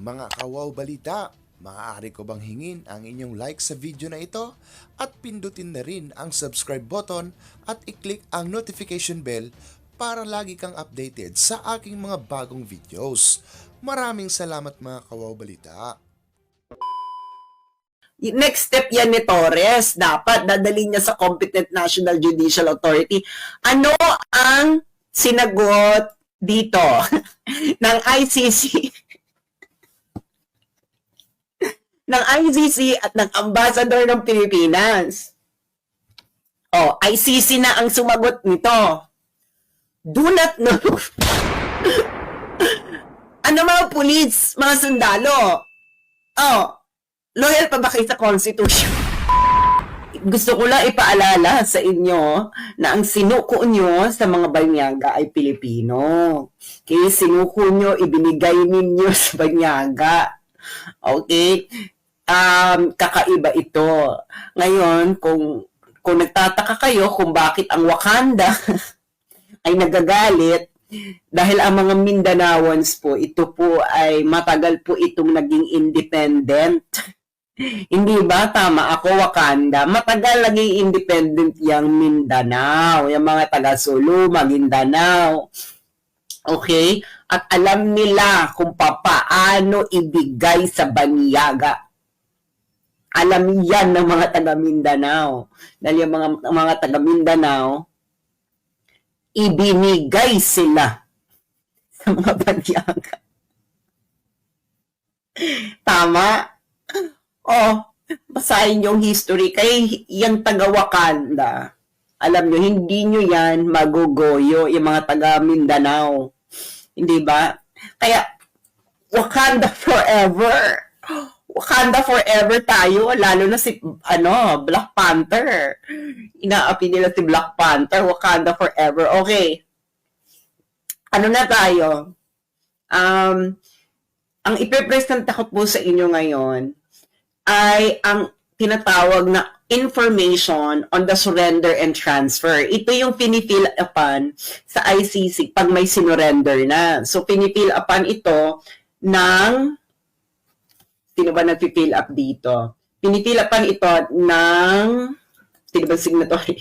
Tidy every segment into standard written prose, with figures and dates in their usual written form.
Mga kawaw balita, maaari ko bang hingin ang inyong like sa video na ito at pindutin na rin ang subscribe button at i-click ang notification bell para lagi kang updated sa aking mga bagong videos. Maraming salamat mga kawaw balita. Next step yan ni Torres. Dapat dadalhin niya sa competent National Judicial Authority. Ano ang sinagot dito ng ICC? ng ICC at ng Ambassador ng Pilipinas. ICC na ang sumagot nito. Do not know. Ano mga pulis, mga sundalo? Loyal pa ba kayo sa Constitution? Gusto ko lang ipaalala sa inyo na ang sinuko nyo sa mga banyaga ay Pilipino. Okay? Sinuko nyo, ibinigay ninyo sa banyaga. Okay? Kakaiba ito. Ngayon, kung nagtataka kayo kung bakit ang Wakanda ay nagagalit, dahil ang mga Mindanaoans po, ito po ay matagal po itong naging independent. Hindi ba? Tama ako, Wakanda. Matagal naging independent yung Mindanao. Yung mga taga-Sulu, Maguindanao. Okay? At alam nila kung paano ibigay sa banyaga. Alam yan ng mga taga-Mindanao. Dahil yung mga taga-Mindanao, ibinigay sila sa mga banyaga. Tama? Basahin yung history. Kaya yung taga-Wakanda, alam nyo, hindi nyo yan magugoyo, yung mga taga-Mindanao. Hindi ba? Kaya, Wakanda forever. Wakanda forever tayo, lalo na si, Black Panther. Inaapi nila si Black Panther, Wakanda forever. Okay. Ano na tayo? Ang ipipresent ko po sa inyo ngayon ay ang tinatawag na information on the surrender and transfer. Ito yung pinifill upan sa ICC pag may sinurrender na. So, pinifill upan ito ng sino ba nag-fill up dito? Pinifill upan ito ng sino ba signatory?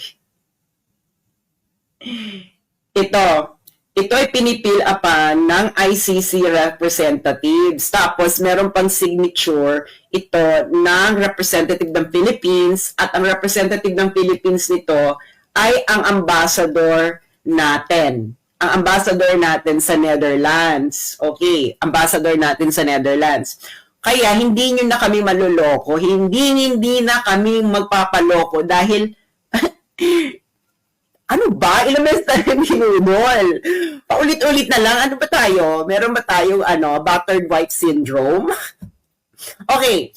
Ito ay pinifill upan ng ICC representatives. Tapos, meron pang signature ito ng representative ng Philippines at ang representative ng Philippines nito ay ang ambassador natin. Ang ambassador natin sa Netherlands. Okay, ambassador natin sa Netherlands. Kaya, hindi nyo na kami maluloko. Hindi na kami magpapaloko dahil ano ba? Ilang beses tayo ginudol? Paulit-ulit na lang. Ano ba tayo? Meron ba tayong battered wife syndrome? Okay.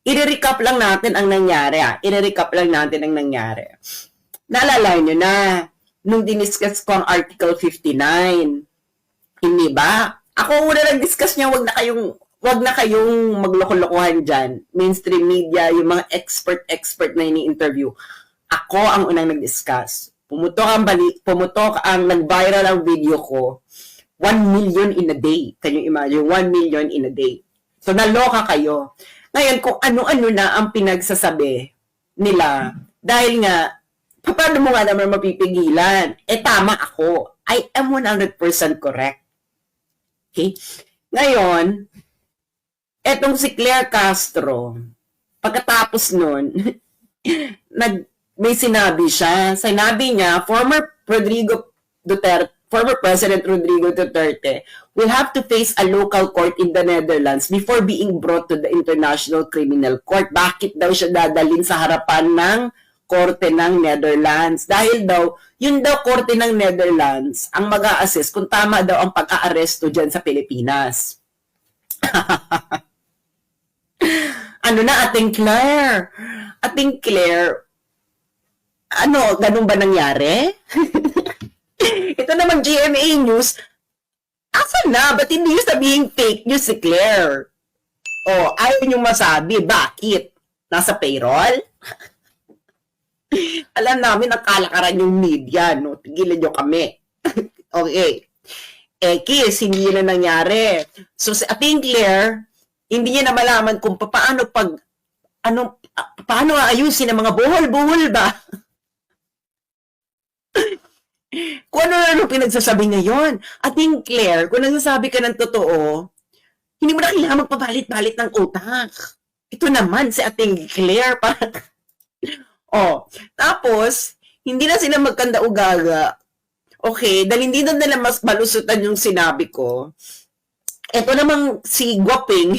I-recap lang natin ang nangyari. I-recap lang natin ang nangyari. Naalala nyo na, nung diniscuss ko ang Article 59. Hindi ba? Ako muna nag-discuss niya, wag na kayong magloko-lokohan dyan. Mainstream media, yung mga expert na ini-interview. Ako ang unang nag-discuss. Pumutok ang nag-viral ang video ko, 1 million in a day. Can you imagine? 1 million in a day. So, naloka kayo. Ngayon, kung ano-ano na ang pinagsasabi nila, dahil nga, paano mo nga naman mapipigilan? Tama ako. I am 100% correct. Okay? Ngayon, etong si Claire Castro, pagkatapos nun, may sinabi siya. Sinabi niya, former President Rodrigo Duterte will have to face a local court in the Netherlands before being brought to the International Criminal Court. Bakit daw siya dadalhin sa harapan ng korte ng Netherlands? Dahil daw, yun daw korte ng Netherlands ang mag-a-assess kung tama daw ang pag-aaresto dyan sa Pilipinas. Ano na, Ating Claire? Ating Claire, ganun ba nangyari? Ito naman GMA News, asan na? Ba't hindi nyo sabihin fake news si Claire? Ayaw nyo masabi. Bakit? Nasa payroll? Alam namin, nakalakaran yung media, no? Tigilan nyo kami. Okay. Kiss, hindi na nangyari. So, si Ating Claire, Hindi niya na malaman kung paano aayusin ang mga buhol-buhol ba? Kung ano pinagsasabi ngayon. At yung Claire, kung nagsasabi ka ng totoo, hindi mo na kailangan magpabalit-balit ng utak. Ito naman si ating Claire. Tapos, hindi na sila magkanda-ugaga. Okay, dahil hindi na nila mas malusutan yung sinabi ko. Ito namang si Guaping,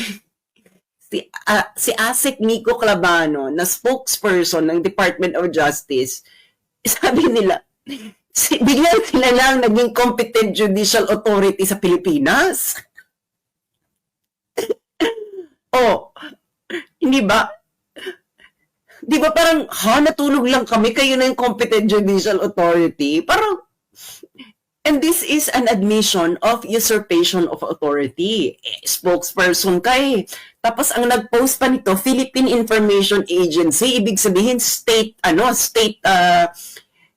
si Asik Nico Clavano, na spokesperson ng Department of Justice, sabi nila, biglang sila lang naging competent judicial authority sa Pilipinas. Hindi ba? Di ba parang, natulog lang kami, kayo na yung competent judicial authority? Parang, and this is an admission of usurpation of authority. Spokesperson ka eh. Tapos ang nag-post pa nito, Philippine Information Agency, ibig sabihin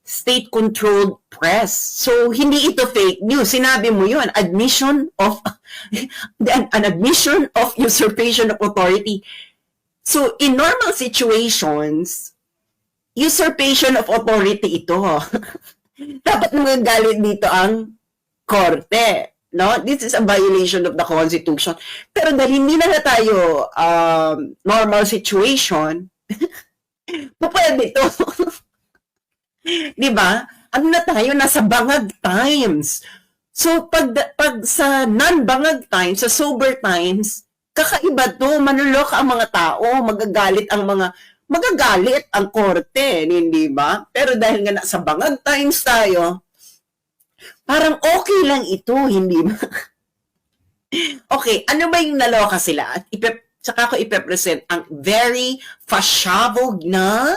state-controlled press. So, hindi ito fake news. Sinabi mo yun, an admission of usurpation of authority. So, in normal situations, usurpation of authority ito. Dapat magagalit dito ang korte. No? This is a violation of the Constitution. Pero dahil hindi na tayo normal situation, pwede ito. Diba? Ano na tayo? Nasa bangag times. So, pag sa non-bangag times, sa sober times, kakaiba to, manulok ang mga tao, magagalit ang korte, hindi ba? Pero dahil nga nasa bangag times tayo, parang okay lang ito, hindi ba? Okay, ano ba yung naloka sila? At saka ko ipepresent ang very fashabog na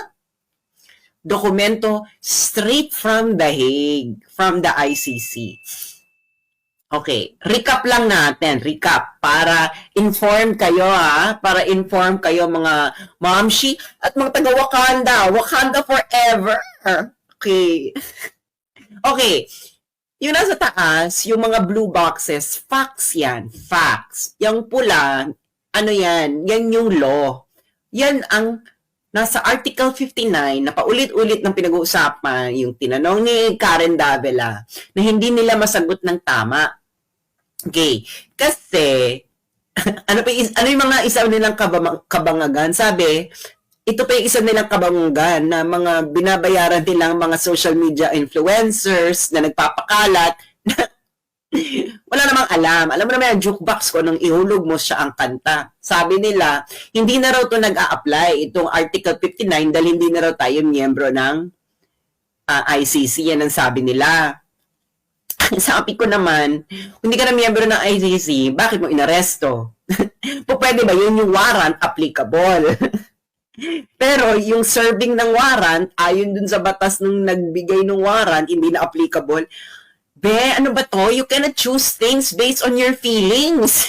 dokumento straight from The Hague, from the ICC. Okay, recap lang natin, para inform kayo para inform kayo mga mamshi at mga taga-Wakanda, Wakanda forever. Okay. Okay, yung nasa taas, yung mga blue boxes, facts yan, facts. Yung pula, yan yung law. Yan ang nasa Article 59 na paulit-ulit ng pinag-uusapan, yung tinanong ni Karen Davila na hindi nila masagot ng tama. Okay, kasi ano yung mga isa nilang kabangagan? Sabi, ito pa yung isa nilang kabangagan na mga binabayaran nilang mga social media influencers na nagpapakalat na wala namang alam. Alam mo naman yung jukebox ko nung ihulog mo siya ang kanta. Sabi nila, hindi na raw ito nag-a-apply, itong Article 59, dahil hindi na raw tayo miyembro ng ICC. Yan ang sabi nila. Sabi ko naman, kung hindi ka na miyembro ng ICC, bakit mo inaresto? Pwede ba yun yung warrant applicable? Pero yung serving ng warrant, ayon dun sa batas nung nagbigay ng warrant, hindi na applicable. Ano ba to? You cannot choose things based on your feelings.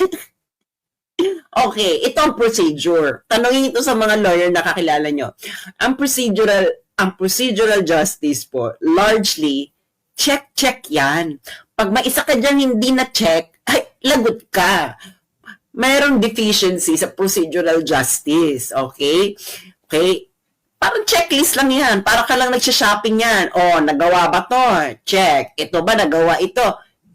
Okay, ito ang procedure. Tanongin ito sa mga lawyer na kakilala nyo. Ang procedural justice po, largely, check yan. Pag may isa ka dyan hindi na-check, ay, lagot ka. Mayroong deficiency sa procedural justice. Okay? Okay? Parang checklist lang yan. Para ka lang nagsha-shopping yan. Nagawa ba to? Check. Ito ba nagawa ito?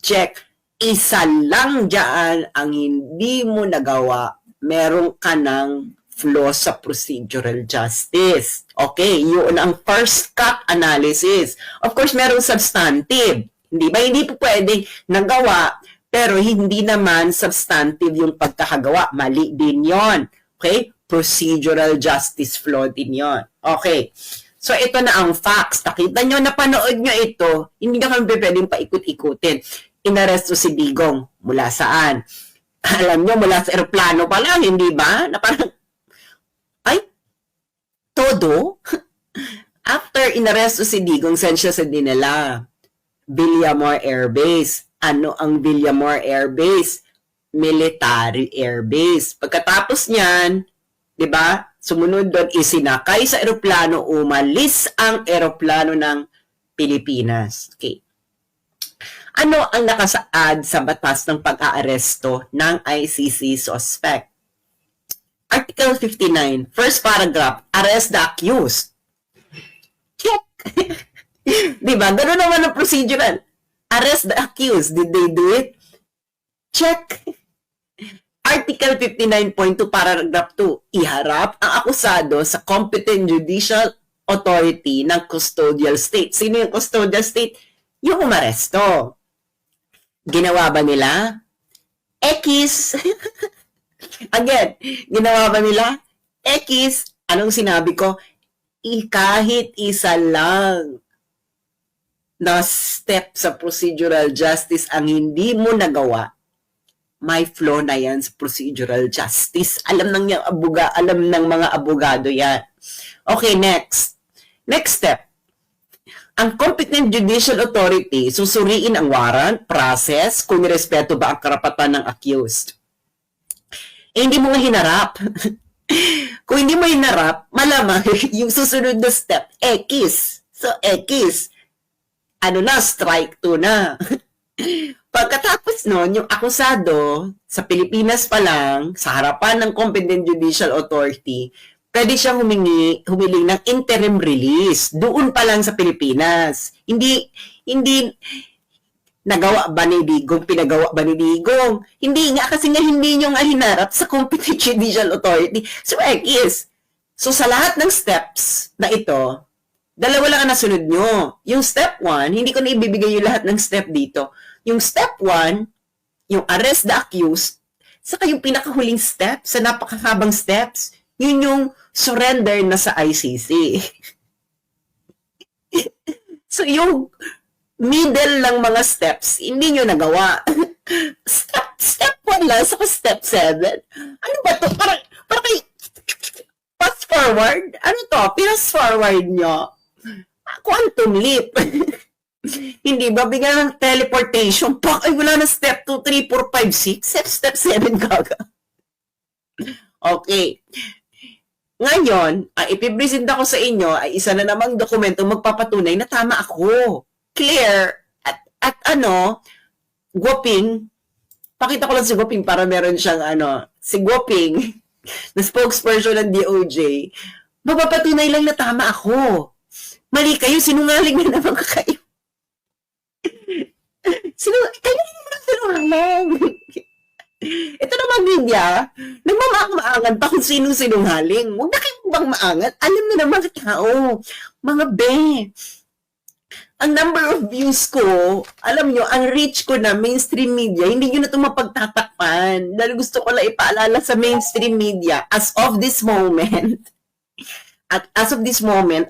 Check. Isa lang dyan ang hindi mo nagawa. Meron ka ng flaw sa procedural justice. Okay? Yun ang first cut analysis. Of course, merong substantive. Hindi ba? Hindi po pwedeng nagawa, pero hindi naman substantive yung pagkakagawa. Mali din yon. Okay? Procedural justice flaw din yon. Okay. So, ito na ang facts. Nakita nyo, napanood nyo ito, hindi na kami pwedeng paikot-ikutin. Inaresto si Digong. Mula saan? Alam nyo, mula sa aeroplano pa lang, hindi ba? Na parang, todo? After inaresto si Digong, saan siya sa dinala? Villamor Air Base. Ano ang Villamor Air Base? Military Air Base. Pagkatapos niyan, di ba? Sumunod doon, isinakay sa eroplano, umalis ang eroplano ng Pilipinas. Okay. Ano ang nakasaad sa batas ng pag-aaresto ng ICC suspect? Article 59, first paragraph, arrest the accused. Check. Diba? Ganun naman ang procedural. Arrest the accused. Did they do it? Check. Article 59.2, paragraph 2, iharap ang akusado sa competent judicial authority ng custodial state. Sino yung custodial state? Yung umaresto. Ginawa ba nila? X. Again, ginawa ba nila? X. Anong sinabi ko? Kahit isa lang na step sa procedural justice ang hindi mo nagawa, may flaw na yan sa procedural justice. Alam ng mga abogado yan. Okay, next. Next step. Ang competent judicial authority susuriin ang warrant, process, kung nirespeto ba ang karapatan ng accused. Hindi mo nga hinarap. Kung hindi mo hinarap, malamang yung susunod na step, X. So, X. Strike 2 na. Pagkatapos nun, yung akusado, sa Pilipinas pa lang, sa harapan ng competent judicial authority, pwede siyang humiling ng interim release. Doon pa lang sa Pilipinas. Hindi nagawa ba ni Digong, pinagawa ba ni Digong? Hindi nga, kasi nga hindi nyo nga hinarap sa competent judicial authority. So, X. So, sa lahat ng steps na ito, dalawa lang ang nasunod nyo. Yung step 1, hindi ko na ibibigay yung lahat ng step dito. Yung step 1, yung arrest the accused, saka yung pinakahuling step, sa napakahabang steps, yun yung surrender na sa ICC. So, yung middle lang mga steps, hindi nyo nagawa. Step 1 lang, saka step 7. Ano ba to? Parang fast forward? Ano to? Pinas forward nyo? Quantum leap. Hindi ba? Bigyan ng teleportation. Ay, wala na step 2, 3, 4, 5, 6. Step 7 gaga. Okay. Ngayon, ang ipipresent ako sa inyo ay isa na namang dokumento magpapatunay na tama ako. Clear. At Guoping, pakita ko lang si Guoping para meron siyang si Guoping, na spokesperson ng DOJ, mapapatunay lang na tama ako. Mali kayo, sinungaling na naman kayo. Kayo naman sinungaling. Ito naman media, nagmamaang-maangan pa kung sinong sinungaling. Huwag na kayong bang maangat. Alam na naman tao, mga ang number of views ko, alam nyo, ang reach ko na mainstream media, hindi nyo na ito mapagtatakpan. Dahil gusto ko lang ipaalala sa mainstream media, as of this moment,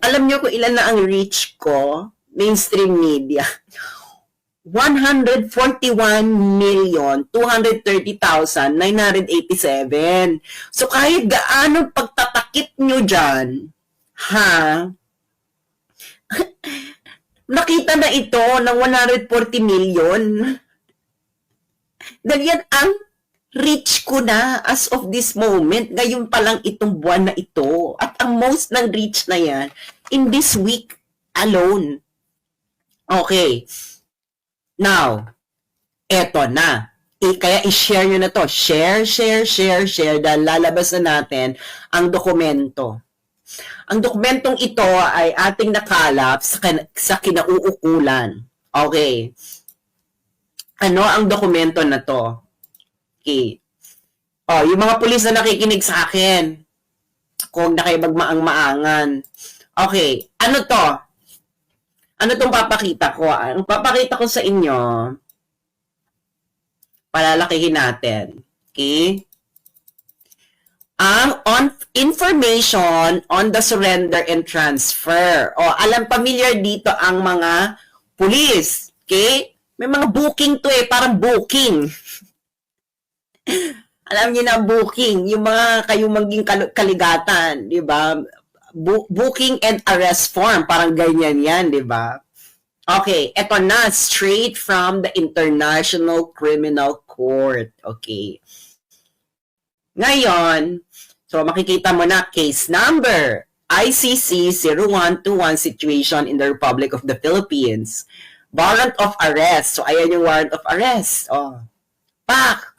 alam nyo kung ilan na ang reach ko, mainstream media. 141,230,987. So kahit gaano pagtatakip nyo dyan, nakita na ito ng 140 million. Dahil yan ang reach ko na as of this moment. Ngayon pa lang itong buwan na ito. At ang most ng reach na yan in this week alone. Okay. Now, eto na. Kaya i-share nyo na to. Share. Dahil lalabas na natin ang dokumento. Ang dokumentong ito ay ating nakalap sa kinauukulan. Okay. Ano ang dokumento na to? Okay. Yung mga pulis na nakikinig sa akin, kung na kayo magmaang-maangan. Okay. Ano to? Ano tong papakita ko? Ang papakita ko sa inyo, palalakihin natin. Okay? On information on the surrender and transfer. Alam, familiar dito ang mga pulis. Okay? May mga booking to parang booking. Alam niyo na booking, yung mga kayong maging kaligatan, di ba? Booking and arrest form, parang ganyan yan, di ba? Okay, eto na, straight from the International Criminal Court. Okay. Ngayon, so makikita mo na case number ICC 0121 situation in the Republic of the Philippines. Warrant of arrest. So ayan yung warrant of arrest. Pak!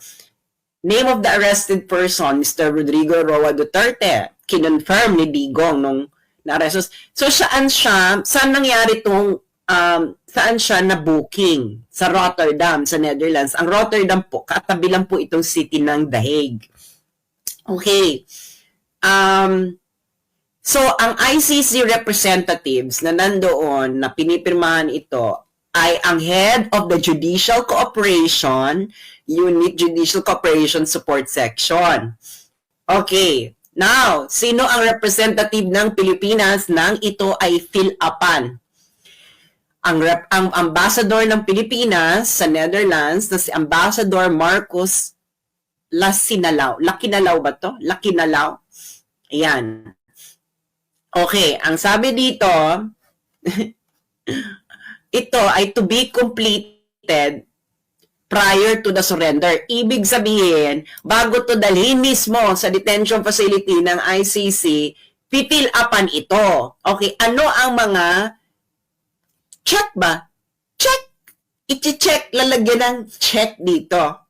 Name of the arrested person, Mr. Rodrigo Roa Duterte. Kinonfirm ni Digong nung na-arrest. So, saan nangyari itong, saan siya na-booking? Sa Rotterdam, sa Netherlands. Ang Rotterdam po, katabi lang po itong city ng The Hague. Okay. So, ang ICC representatives na nandoon, na pinipirmahan ito, ay ang head of the Judicial Cooperation Unit, Judicial Cooperation Support Section. Okay. Now, sino ang representative ng Pilipinas nang ito ay fill-upan? Ang ambassador ng Pilipinas sa Netherlands na si Ambassador Marcos Lakinalaw. Lakinalaw ba to? Lakinalaw. Ayan. Okay, ang sabi dito, ito ay to be completed prior to the surrender. Ibig sabihin, bago to dalhin mismo sa detention facility ng ICC, pipil upan ito. Okay, ano ang mga check ba? Check. I-check, lalagyan ng check dito.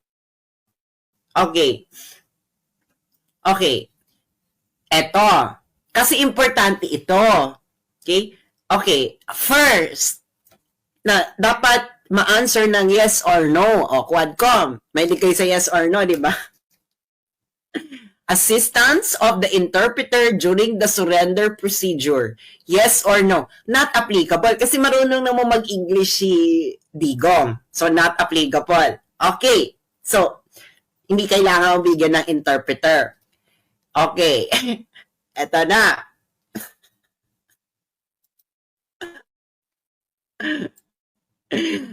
Okay. Okay. Eto. Kasi importante ito. Okay? Okay. First, na dapat ma-answer ng yes or no. O, Quadcom. May di kayo sa yes or no, di ba? Assistance of the interpreter during the surrender procedure. Yes or no? Not applicable. Kasi marunong na mo mag-English si Digong. So, not applicable. Okay. So, hindi kailangan bigyan ng interpreter. Okay. Eto na.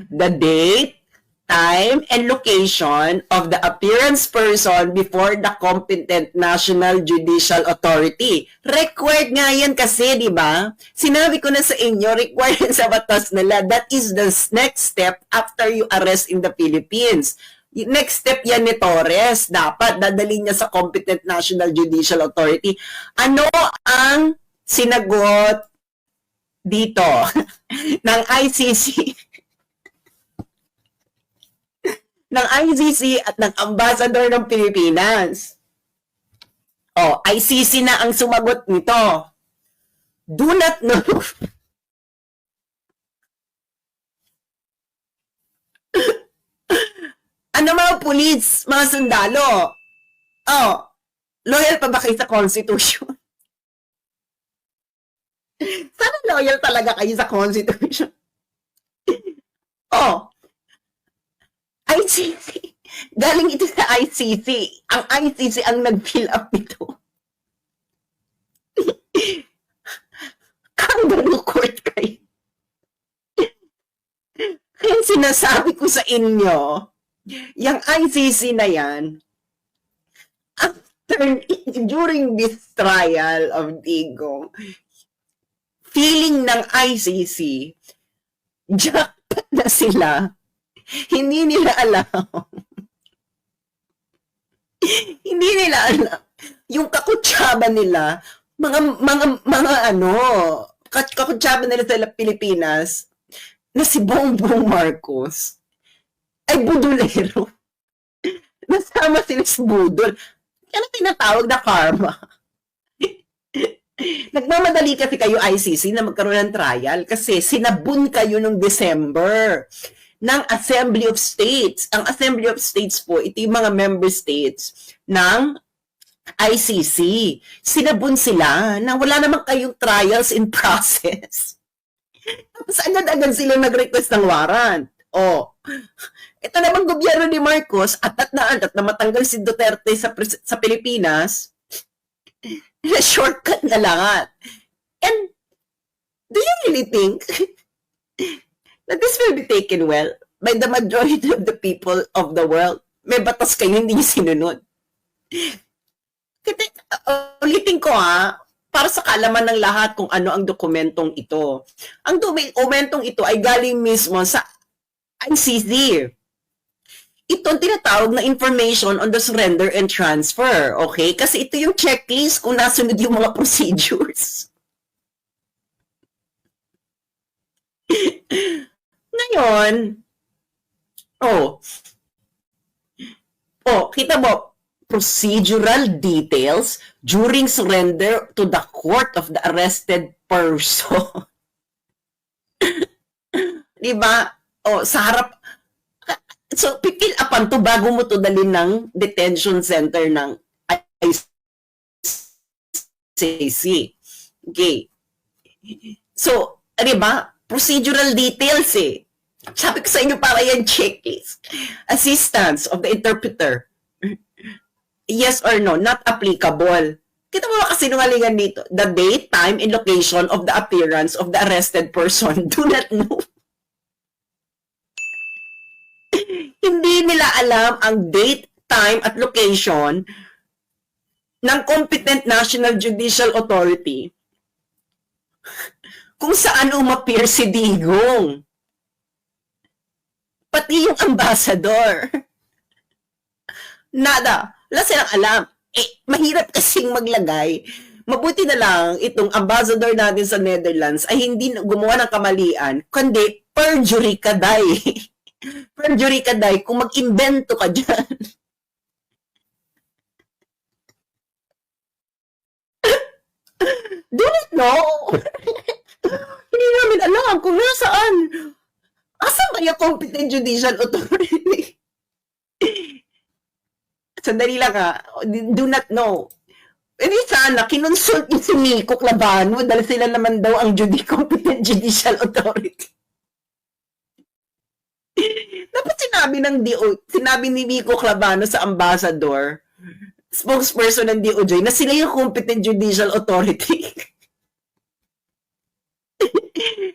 The date, time, and location of the appearance person before the competent National Judicial Authority. Required nga yan kasi, di ba? Sinabi ko na sa inyo, required sa batas nila. That is the next step after you arrest in the Philippines. Next step yan ni Torres. Dapat dadalhin niya sa competent National Judicial Authority. Ano ang sinagot dito ng ICC? ng ICC at ng Ambassador ng Pilipinas. Oh, ICC na ang sumagot nito. Do not know. Ano mga pulis, mga sundalo? Oh, loyal pa ba kayo sa Constitution? Sana loyal talaga kayo sa Constitution. Oh, ICC. Galing ito sa ICC. Ang ICC ang nag-fill up nito. Kangaroo court kayo. Kaya sinasabi ko sa inyo, yung ICC na yan, during this trial of Digong, feeling ng ICC, jackpot na sila. Hindi nila alam. Hindi nila alam. Yung kakutsaba nila, mga ano, kakutsaba nila sa Pilipinas, na si Bongbong Marcos, ay budulero. Nasama sila sa budol. Yan ang tinatawag na karma. Nagmamadali kasi kayo ICC na magkaroon ng trial kasi sinabun kayo noong December ng Assembly of States. Ang Assembly of States po, ito yung mga member states ng ICC. Sinabun sila na wala naman kayong trials in process. Tapos agad-agad silang nag-request ng warrant. Oh, ito namang gobyerno ni Marcos, at na matanggal si Duterte sa Pilipinas, na shortcut na lahat. And do you really think that this will be taken well by the majority of the people of the world? May batas kayo, hindi nyo sinunod. Ulitin ko para sa kaalaman ng lahat kung ano ang dokumentong ito. Ang dokumentong ito ay galing mismo sa ICC. Ito ang tinatawag na information on the surrender and transfer. Okay? Kasi ito yung checklist kung nasunod yung mga procedures. Ngayon, kita mo, procedural details during surrender to the court of the arrested person. Diba? O, sa harap. So, pipil upan to bago mo to dalhin ng detention center ng ICC. Okay. So, diba? Procedural details eh. Sabi ko sa inyo para yan checklist. Assistance of the interpreter. Yes or no, not applicable. Kita mo ba kasinungalingan dito? The date, time, and location of the appearance of the arrested person do not know. Hindi nila alam ang date, time, at location ng competent National Judicial Authority kung saan umappear si Digong. Pati yung ambassador. Nada. Wala silang alam. Mahirap kasing maglagay. Mabuti na lang itong ambassador natin sa Netherlands ay hindi gumawa ng kamalian, kundi perjury ka, day. Perjury ka, day, kung mag-invento ka dyan. Do not know. Hindi namin alam kung nasaan. Asan ba yung competent judicial authority? Sandali lang ha. Do not know. Hindi sana, kinonsult yung si Miko Clavano dahil sila naman daw ang competent judicial authority. Dapat sinabi ni Miko Clavano sa ambassador, spokesperson ng DOJ, na sila yung competent judicial authority.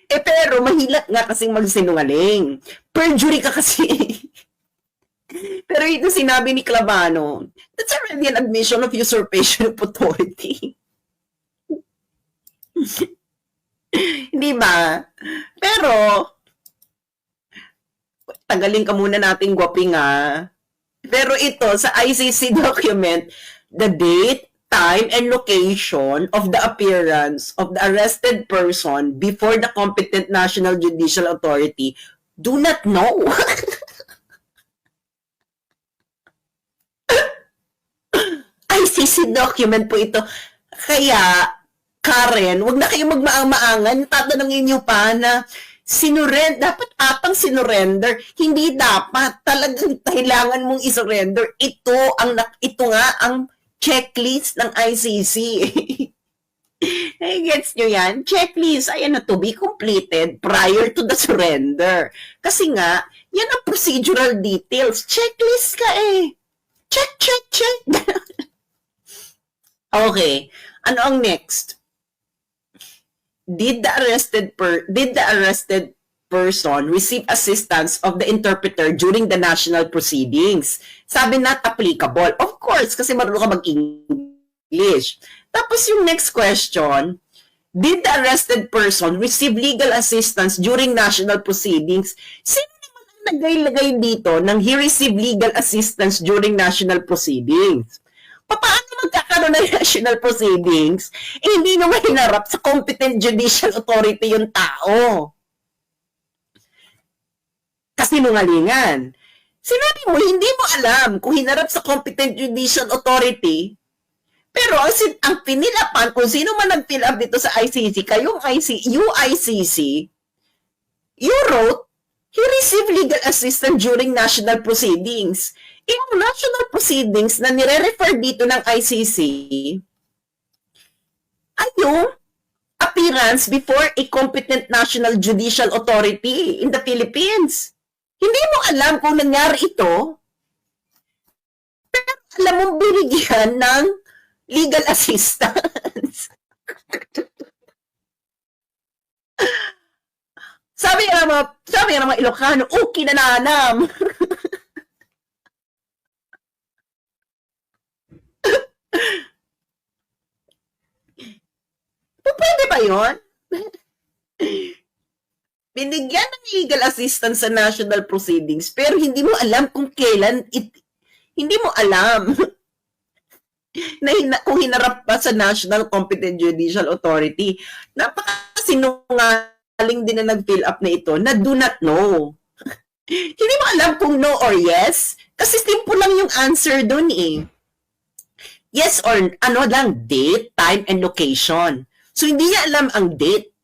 Pero mahila nga kasing magsinungaling. Perjury ka kasi. Pero ito sinabi ni Clavano, that's already an admission of usurpation of authority. Hindi ba? Pero, tagalin ka muna natin gwaping ha. Pero ito, sa ICC document, the date, time, and location of the appearance of the arrested person before the competent National Judicial Authority do not know. ICC document po ito. Kaya, Karen, wag na kayo magmaang-maangan. Tatanungin niyo pa na dapat atang sinurrender. Hindi dapat. Talagang kailangan mong isurrender. Ito nga ang checklist ng ICC. Gets nyo yan? Checklist, ayan na to be completed prior to the surrender. Kasi nga, yan ang procedural details. Checklist ka eh. Check. Okay. Ano ang next? Did the arrested person receive assistance of the interpreter during the national proceedings? Sabi not applicable. Of course, kasi marunong ka mag-English. Tapos yung next question, did the arrested person receive legal assistance during national proceedings? Sino naman ang nagay-lagay dito nang he received legal assistance during national proceedings? Paano magkakaroon ng national proceedings? Hindi naman hinarap sa competent judicial authority yung tao. Kasinungalingan. Sinabi mo, hindi mo alam kung hinarap sa competent judicial authority, pero ang pinilapan, kung sino man nag-fill up dito sa ICC, kayong UICC, you wrote, he received legal assistance during national proceedings. Yung national proceedings na nire-refer dito ng ICC ay yung appearance before a competent national judicial authority in the Philippines. Hindi mo alam kung nangyari ito, pero alam mong binigyan ng legal assistance. Sabi nga mga Ilocano, okay na nanam. Pwede ba yun? Binigyan ng legal assistance sa national proceedings, pero hindi mo alam kung kailan, hindi mo alam kung hinarap pa sa National Competent Judicial Authority. Napakasinungaling din na nag-fill up na ito na do not know. Hindi mo alam kung no or yes, kasi simple lang yung answer dun eh. Yes or ano lang, date, time, and location. So, hindi niya alam ang date.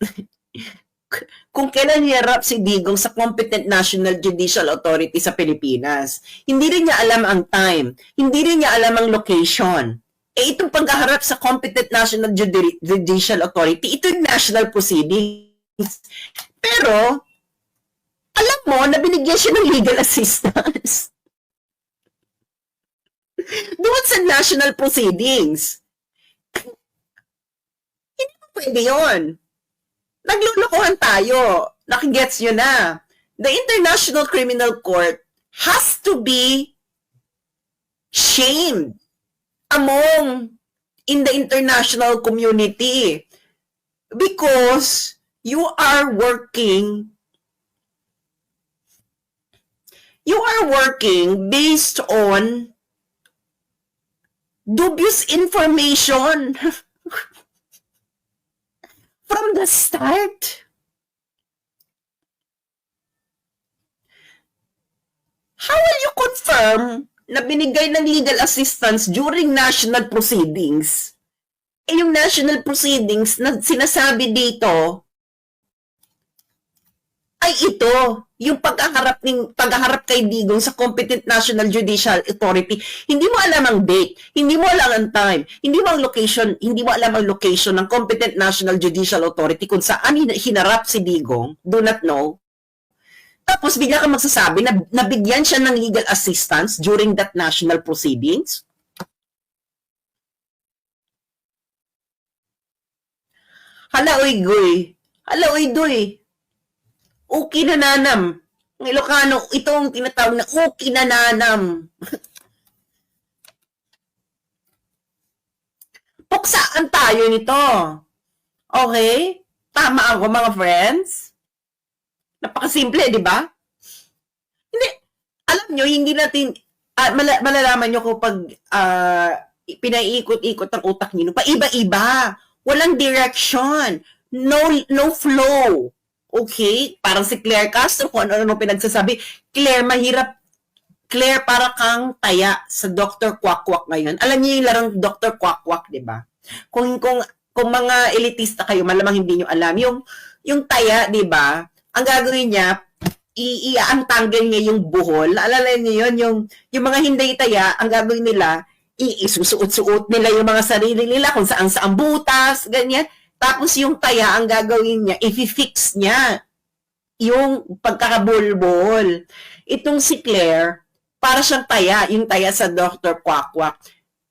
Kung kailan hiharap si Digong sa competent National Judicial Authority sa Pilipinas. Hindi rin niya alam ang time. Hindi rin niya alam ang location. Itong paghaharap sa competent National Judicial Authority, ito yung national proceedings. Pero, alam mo na binigyan siya ng legal assistance. Doon sa national proceedings. Hindi mo pwede yun. Naglulukuhan tayo. Nakigets nyo na. The International Criminal Court has to be shamed in the international community because you are working based on dubious information from the start. How will you confirm na binigay ng legal assistance during national proceedings? Yung national proceedings na sinasabi dito ay ito, yung paghaharap kay Digong sa competent National Judicial Authority. Hindi mo alam ang date, hindi mo alam ang time, hindi mo alam ang location ng competent National Judicial Authority kung saan hinarap si Digong, do not know. Tapos bigla ka magsasabi na nabigyan siya ng legal assistance during that national proceedings? Hala, uy, goy. Hala, uy, doy. Uki na nanam. Ang Ilocano, itong tinatawag na uki na nanam. Puksaan tayo nito. Okay? Tama ako, mga friends? Napakasimple, di ba? Hindi. Alam nyo, hindi natin, malalaman nyo kapag pinaiikot-ikot ang utak nyo, paiba-iba. Walang direction. No flow. Okay? Parang si Claire Castro, kung ano-ano pinagsasabi. Claire, para kang taya sa Dr. Quack-Quack ngayon. Alam niyo yung larang Dr. Quack-Quack, di ba? Kung mga elitista kayo, malamang hindi nyo alam. Yung taya, di ba? Ang gagawin niya, iaantanggal niya yung buhol. Alala niyo yun, yung mga hindi taya, ang gagawin nila, isusuot-suot nila yung mga sarili nila kung saan butas, ganyan. Tapos yung taya, ang gagawin niya, i-fix niya yung pagkakabulbol. Itong si Claire, para siyang taya, yung taya sa Dr. Quack-Quack.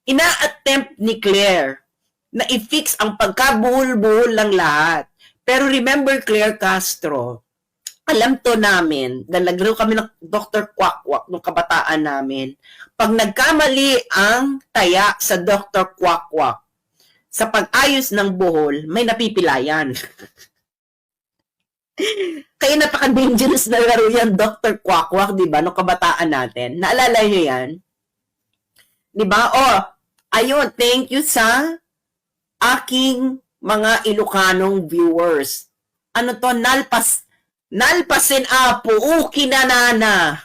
Ina-attempt ni Claire na i-fix ang pagkabulbol ng lahat. Pero remember, Claire Castro, alam to namin, dahil naglaro kami ng Dr. Quack-Quack nung kabataan namin, pag nagkamali ang taya sa Dr. Quack-Quack, sa pag-ayos ng buhol, may napipilayan. Kaya napaka-dangerous na laro yan, Dr. Quack-Quack, di ba, nung kabataan natin. Naalala nyo yan? Di ba? Ayun, thank you sa aking mga Ilocanong viewers. Ano to? Nalpasin apo, uki na nana.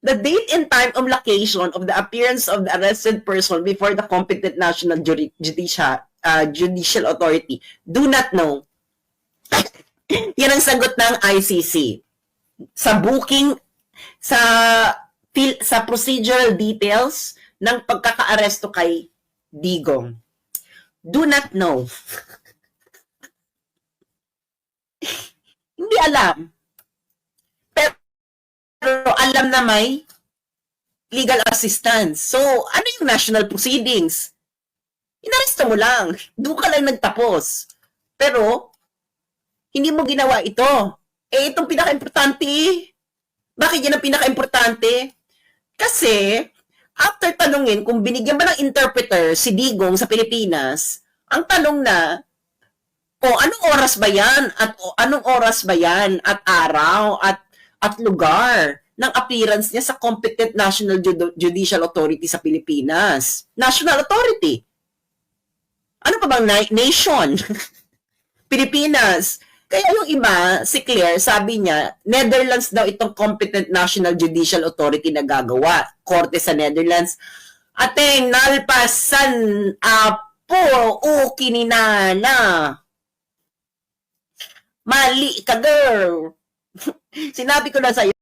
The date and time of location of the appearance of the arrested person before the competent National Judicial Authority do not know. Yan ang sagot ng ICC. Sa booking, sa procedural details ng pagkaka-aresto kay Digong. Do not know. Hindi alam. Pero alam na may legal assistance. So, ano yung national proceedings? Inaresto mo lang. Doon ka lang nagtapos. Pero, hindi mo ginawa ito. Itong pinaka-importante. Bakit yan ang pinaka-importante? Kasi, after tanungin kung binigyan ba ng interpreter si Digong sa Pilipinas, ang tanong na, anong oras ba yan? Anong oras ba yan? At araw? At lugar ng appearance niya sa competent National Judicial Authority sa Pilipinas. National Authority. Ano pa bang nation? Pilipinas. Kaya yung iba, si Claire, sabi niya, Netherlands daw itong competent National Judicial Authority na gagawa. Korte sa Netherlands. Ateng, nalpasan, apo, kininana. Mali ka, girl. Sinabi ko na sa'yo,